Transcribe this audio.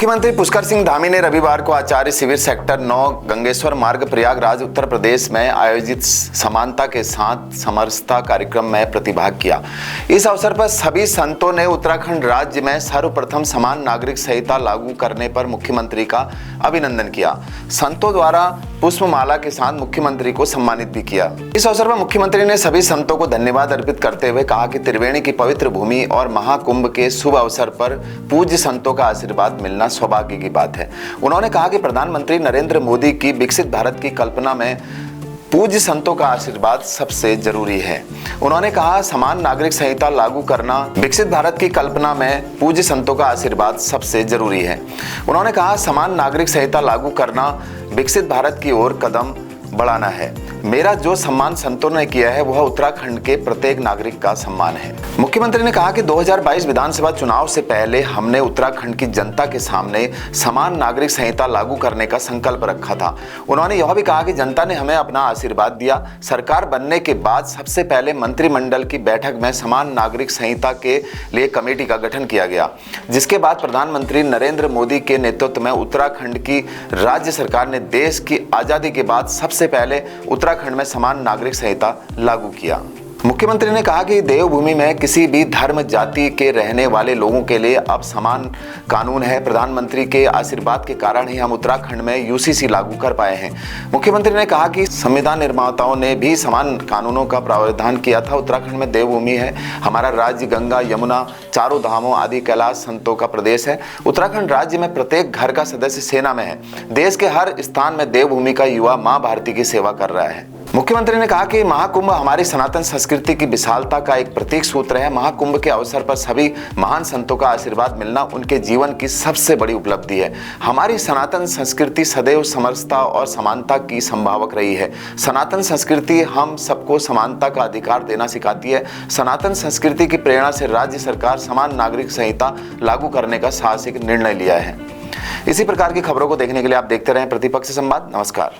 मुख्यमंत्री पुष्कर सिंह धामी ने रविवार को आचार्य शिविर सेक्टर 9 गंगेश्वर मार्ग प्रयागराज उत्तर प्रदेश में आयोजित समानता के साथ समरसता कार्यक्रम में प्रतिभाग किया। इस अवसर पर सभी संतों ने उत्तराखंड राज्य में सर्वप्रथम समान नागरिक संहिता लागू करने पर मुख्यमंत्री का अभिनंदन किया। संतों द्वारा पुष्पमाला के साथ मुख्यमंत्री को सम्मानित भी किया। इस अवसर पर मुख्यमंत्री ने सभी संतों को धन्यवाद अर्पित करते हुए कहा कि त्रिवेणी की पवित्र भूमि और महाकुंभ के शुभ अवसर पर पूज्य संतों का आशीर्वाद मिलना सौभाग्य की बात है। उन्होंने कहा कि प्रधानमंत्री नरेंद्र मोदी की विकसित भारत की कल्पना में पूज्य संतों का आशीर्वाद सबसे जरूरी है। उन्होंने कहा समान नागरिक संहिता लागू करना विकसित भारत की कल्पना में पूज्य संतों का आशीर्वाद सबसे जरूरी है। उन्होंने कहा समान नागरिक संहिता लागू करना विकसित भारत की ओर कदम बढ़ाना है। मेरा जो सम्मान संतों ने किया है वह उत्तराखंड के प्रत्येक नागरिक का सम्मान है। मुख्यमंत्री ने कहा कि 2022 विधानसभा चुनाव से पहले हमने उत्तराखंड की जनता के सामने समान नागरिक संहिता लागू करने का संकल्प रखा था। उन्होंने यह भी कहा कि जनता ने हमें अपना आशीर्वाद दिया। सरकार बनने के बाद सबसे पहले मंत्रिमंडल की बैठक में समान नागरिक संहिता के लिए कमेटी का गठन किया गया, जिसके बाद प्रधानमंत्री नरेंद्र मोदी के नेतृत्व में उत्तराखंड की राज्य सरकार ने देश की आजादी के बाद सबसे पहले उत्तराखंड में समान नागरिक संहिता लागू किया। मुख्यमंत्री ने कहा कि देवभूमि में किसी भी धर्म जाति के रहने वाले लोगों के लिए अब समान कानून है। प्रधानमंत्री के आशीर्वाद के कारण ही हम उत्तराखंड में यूसीसी लागू कर पाए हैं। मुख्यमंत्री ने कहा कि संविधान निर्माताओं ने भी समान कानूनों का प्रावधान किया था। उत्तराखंड में देवभूमि है। हमारा राज्य गंगा यमुना चारों धामों आदि कैलाश संतों का प्रदेश है। उत्तराखंड राज्य में प्रत्येक घर का सदस्य सेना में है। देश के हर स्थान में देवभूमि का युवा मां भारती की सेवा कर रहा है। मुख्यमंत्री ने कहा कि महाकुंभ हमारी सनातन संस्कृति की विशालता का एक प्रतीक सूत्र है। महाकुंभ के अवसर पर सभी महान संतों का आशीर्वाद मिलना उनके जीवन की सबसे बड़ी उपलब्धि है। हमारी सनातन संस्कृति सदैव समरसता और समानता की संभावक रही है। सनातन संस्कृति हम सबको समानता का अधिकार देना सिखाती है। सनातन संस्कृति की प्रेरणा से राज्य सरकार समान नागरिक संहिता लागू करने का साहसिक निर्णय लिया है। इसी प्रकार की खबरों को देखने के लिए आप देखते रहें प्रतिपक्ष संवाद। नमस्कार।